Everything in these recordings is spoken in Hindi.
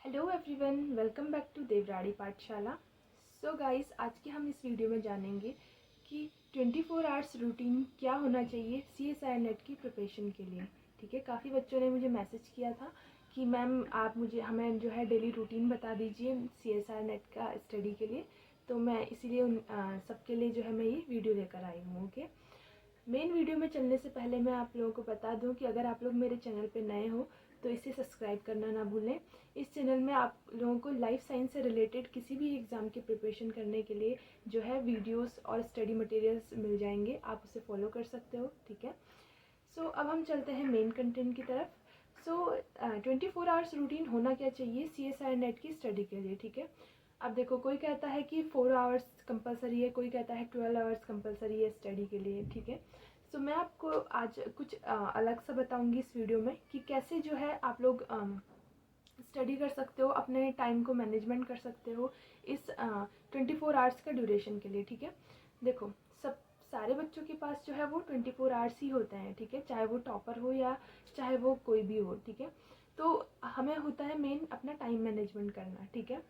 Hello everyone, welcome back to Devradi Pathshala. So guys, आज के हम इस वीडियो में जानेंगे कि 24 आवर्स रूटीन क्या होना चाहिए CSIR नेट की प्रिपरेशन के लिए। ठीक है, काफ़ी बच्चों ने मुझे मैसेज किया था कि मैम आप हमें जो है डेली रूटीन बता दीजिए CSIR नेट का स्टडी के लिए। तो मैं इसीलिए उन सबके लिए जो है मैं ये वीडियो लेकर आई हूँ। ओके, मेन वीडियो में चलने से पहले मैं आप लोगों को बता दूं कि अगर आप लोग मेरे चैनल पे नए हो तो इसे सब्सक्राइब करना ना भूलें। इस चैनल में आप लोगों को लाइफ साइंस से रिलेटेड किसी भी एग्ज़ाम की प्रिपरेशन करने के लिए जो है वीडियोस और स्टडी मटेरियल्स मिल जाएंगे, आप उसे फॉलो कर सकते हो। ठीक है, सो अब हम चलते हैं मेन कंटेंट की तरफ। सो 24 आवर्स रूटीन होना क्या चाहिए CSIR नेट की स्टडी के लिए। ठीक है, अब देखो, कोई कहता है कि 4 आवर्स कंपलसरी है, कोई कहता है 12 आवर्स कंपलसरी है स्टडी के लिए। ठीक है, सो मैं आपको आज कुछ अलग सा बताऊंगी इस वीडियो में कि कैसे जो है आप लोग स्टडी कर सकते हो, अपने टाइम को मैनेजमेंट कर सकते हो इस 24 आवर्स का ड्यूरेशन के लिए। ठीक है, देखो, सब सारे बच्चों के पास जो है वो 24 आवर्स ही होते हैं। ठीक है, चाहे वो टॉपर हो या चाहे वो कोई भी हो। ठीक है, तो हमें होता है मेन अपना टाइम मैनेजमेंट करना। ठीक है,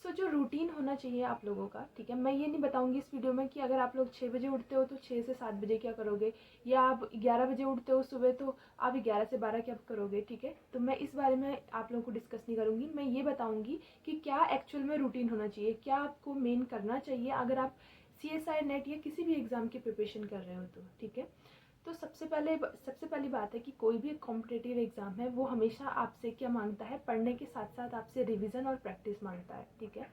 सो जो रूटीन होना चाहिए आप लोगों का, ठीक है, मैं ये नहीं बताऊंगी इस वीडियो में कि अगर आप लोग 6 बजे उठते हो तो 6 से 7 बजे क्या करोगे, या आप 11 बजे उठते हो सुबह तो आप 11 से 12 क्या करोगे। ठीक है, तो मैं इस बारे में आप लोगों को डिस्कस नहीं करूंगी। मैं ये बताऊंगी कि क्या एक्चुअल में रूटीन होना चाहिए, क्या आपको मेन करना चाहिए अगर आप CSIR नेट या किसी भी एग्ज़ाम की प्रिपरेशन कर रहे हो तो। ठीक है, तो सबसे पहली बात है कि कोई भी कॉम्पिटिटिव एग्ज़ाम है वो हमेशा आपसे क्या मांगता है, पढ़ने के साथ साथ आपसे रिवीजन और प्रैक्टिस मांगता है। ठीक है,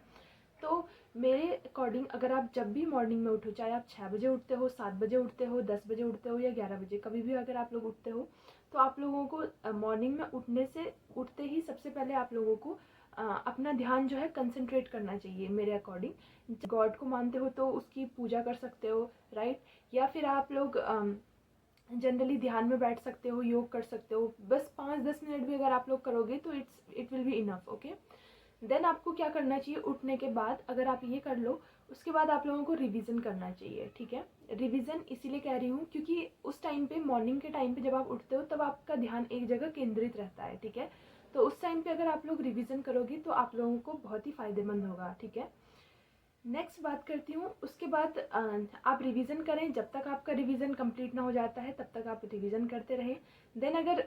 तो मेरे अकॉर्डिंग अगर आप जब भी मॉर्निंग में उठो, चाहे आप 6 बजे उठते हो, 7 बजे उठते हो, 10 बजे उठते हो या 11 बजे, कभी भी अगर आप लोग उठते हो, तो आप लोगों को मॉर्निंग में उठते ही सबसे पहले आप लोगों को अपना ध्यान जो है कंसंट्रेट करना चाहिए। मेरे अकॉर्डिंग गॉड को मानते हो तो उसकी पूजा कर सकते हो, राइट, या फिर आप लोग जनरली ध्यान में बैठ सकते हो, योग कर सकते हो। बस 5-10 मिनट भी अगर आप लोग करोगे तो it will be enough. Okay, then आपको क्या करना चाहिए, उठने के बाद अगर आप ये कर लो, उसके बाद आप लोगों को रिवीजन करना चाहिए। ठीक है, रिवीजन इसीलिए कह रही हूँ क्योंकि उस टाइम पे, मॉर्निंग के टाइम पे जब आप उठते हो तब आपका ध्यान एक जगह केंद्रित रहता है। ठीक है, तो उस टाइम पे अगर आप लोग रिवीजन करोगे तो आप लोगों को बहुत ही फायदेमंद होगा। ठीक है, नेक्स्ट बात करती हूँ, उसके बाद आप रिवीजन करें, जब तक आपका रिवीजन कंप्लीट ना हो जाता है तब तक आप रिवीजन करते रहें। देन अगर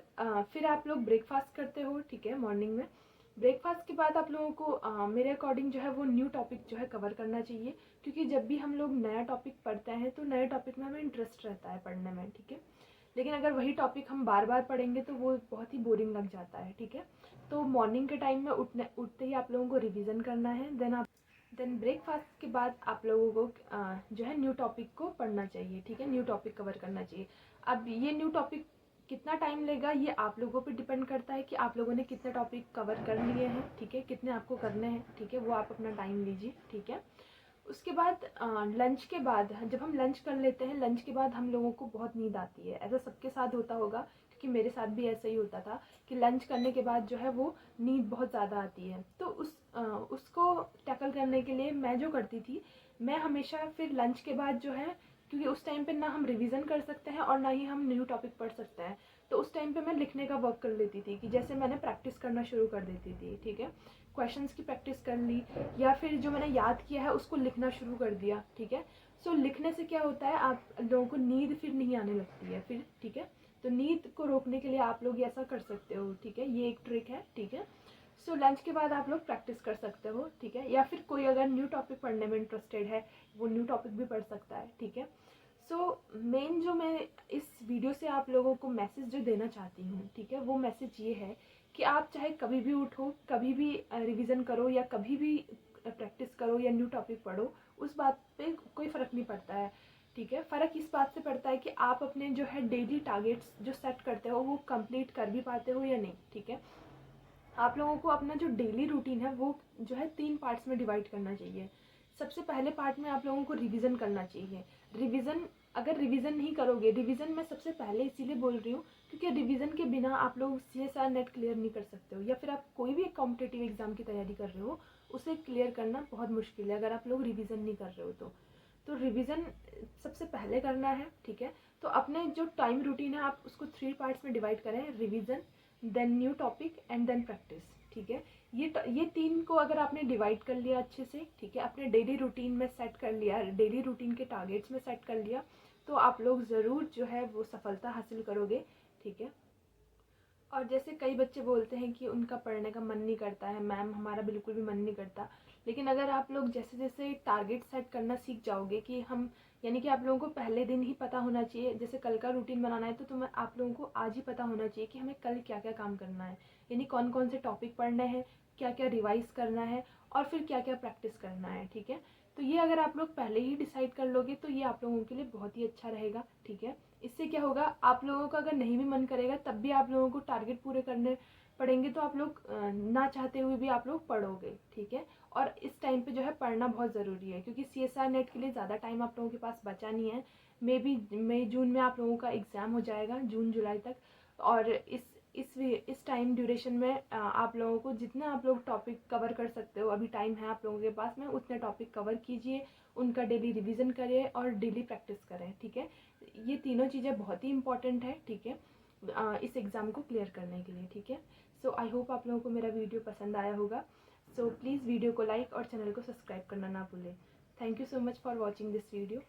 फिर आप लोग ब्रेकफास्ट करते हो, ठीक है, मॉर्निंग में ब्रेकफास्ट के बाद आप लोगों को मेरे अकॉर्डिंग जो है वो न्यू टॉपिक जो है कवर करना चाहिए, क्योंकि जब भी हम लोग नया टॉपिक पढ़ते हैं तो नए टॉपिक में हमें इंटरेस्ट रहता है पढ़ने में। ठीक है, लेकिन अगर वही टॉपिक हम बार बार पढ़ेंगे तो वो बहुत ही बोरिंग लग जाता है। ठीक है, तो मॉर्निंग के टाइम में उठते ही आप लोगों को रिवीजन करना है। देन ब्रेकफास्ट के बाद आप लोगों को जो है न्यू टॉपिक को पढ़ना चाहिए। ठीक है, न्यू टॉपिक कवर करना चाहिए। अब ये न्यू टॉपिक कितना टाइम लेगा ये आप लोगों पे डिपेंड करता है कि आप लोगों ने कितने टॉपिक कवर कर लिए हैं। ठीक है, कितने आपको करने हैं। ठीक है, वो आप अपना टाइम लीजिए। ठीक है, उसके बाद लंच के बाद, जब हम लंच कर लेते हैं, लंच के बाद हम लोगों को बहुत नींद आती है। ऐसा सबके साथ होता होगा, क्योंकि मेरे साथ भी ऐसा ही होता था कि लंच करने के बाद जो है वो नींद बहुत ज़्यादा आती है। तो उसको टैकल करने के लिए मैं जो करती थी, मैं हमेशा फिर लंच के बाद जो है, क्योंकि उस टाइम पे ना हम रिवीजन कर सकते हैं और ना ही हम न्यू टॉपिक पढ़ सकते हैं, तो उस टाइम पे मैं लिखने का वर्क कर लेती थी, कि जैसे मैंने प्रैक्टिस करना शुरू कर देती थी। ठीक है, क्वेश्चंस की प्रैक्टिस कर ली, या फिर जो मैंने याद किया है उसको लिखना शुरू कर दिया। ठीक है, सो लिखने से क्या होता है, आप लोगों को नींद फिर नहीं आने लगती है फिर। ठीक है, तो नींद को रोकने के लिए आप लोग ऐसा कर सकते हो। ठीक है, ये एक ट्रिक है। ठीक है, सो लंच के बाद आप लोग प्रैक्टिस कर सकते हो। ठीक है, या फिर कोई अगर न्यू टॉपिक पढ़ने में इंटरेस्टेड है वो न्यू टॉपिक भी पढ़ सकता है। ठीक है, सो मेन जो मैं इस वीडियो से आप लोगों को मैसेज जो देना चाहती हूँ, ठीक है, वो मैसेज ये है कि आप चाहे कभी भी उठो, कभी भी रिवीजन करो, या कभी भी प्रैक्टिस करो या न्यू टॉपिक पढ़ो, उस बात पे कोई फ़र्क नहीं पड़ता है। ठीक है, फ़र्क इस बात से पड़ता है कि आप अपने जो है डेली टारगेट्स जो सेट करते हो वो कंप्लीट कर भी पाते हो या नहीं। ठीक है, आप लोगों को अपना जो डेली रूटीन है वो जो है 3 पार्ट्स में डिवाइड करना चाहिए। सबसे पहले पार्ट में आप लोगों को रिवीजन करना चाहिए। रिवीजन, अगर रिवीजन नहीं करोगे, रिवीजन मैं सबसे पहले इसीलिए बोल रही हूँ क्योंकि रिवीजन के बिना आप लोग CSIR नेट क्लियर नहीं कर सकते हो, या फिर आप कोई भी एक कॉम्पिटिटिव एग्जाम की तैयारी कर रहे हो उसे क्लियर करना बहुत मुश्किल है अगर आप लोग रिवीजन नहीं कर रहे हो तो रिवीजन सबसे पहले करना है। ठीक है, तो अपने जो टाइम रूटीन है आप उसको 3 पार्ट्स में डिवाइड करें, revision, then new topic and then practice. ठीक है। ये 3 को अगर आपने डिवाइड कर लिया अच्छे से, ठीक है, अपने डेली रूटीन में सेट कर लिया, डेली रूटीन के टारगेट्स में सेट कर लिया, तो आप लोग ज़रूर जो है वो सफलता हासिल करोगे, ठीक है। और जैसे कई बच्चे बोलते हैं कि उनका पढ़ने का मन नहीं करता है, मैम हमारा बिल्कुल भी मन नहीं करता, लेकिन अगर आप लोग जैसे जैसे टारगेट सेट करना सीख जाओगे कि हम, यानी कि आप लोगों को पहले दिन ही पता होना चाहिए, जैसे कल का रूटीन बनाना है तो तुम्हें आप लोगों को आज ही पता होना चाहिए कि हमें कल क्या क्या काम करना है, यानी कौन कौन से टॉपिक पढ़ने हैं, क्या क्या रिवाइज करना है और फिर क्या क्या प्रैक्टिस करना है, ठीक है। तो ये अगर आप लोग पहले ही डिसाइड कर लोगे तो ये आप लोगों के लिए बहुत ही अच्छा रहेगा, ठीक है। इससे क्या होगा, आप लोगों का अगर नहीं भी मन करेगा तब भी आप लोगों को टारगेट पूरे करने पड़ेंगे, तो आप लोग ना चाहते हुए भी आप लोग पढ़ोगे, ठीक है। और इस टाइम पे जो है पढ़ना बहुत ज़रूरी है, क्योंकि CSIR नेट के लिए ज़्यादा टाइम आप लोगों के पास बचा नहीं है। मई जून में आप लोगों का एग्ज़ाम हो जाएगा, जून जुलाई तक। और इस टाइम ड्यूरेशन में आप लोगों को जितना आप लोग टॉपिक कवर कर सकते हो, अभी टाइम है आप लोगों के पास में, उतने टॉपिक कवर कीजिए, उनका डेली रिवीजन करें और डेली प्रैक्टिस करें, ठीक है। ये तीनों चीज़ें बहुत ही इंपॉर्टेंट है, ठीक है, इस एग्ज़ाम को क्लियर करने के लिए, ठीक है। सो आई होप आप लोगों को मेरा वीडियो पसंद आया होगा। सो प्लीज़ वीडियो को लाइक और चैनल को सब्सक्राइब करना ना भूलें। Thank you so much for watching this video.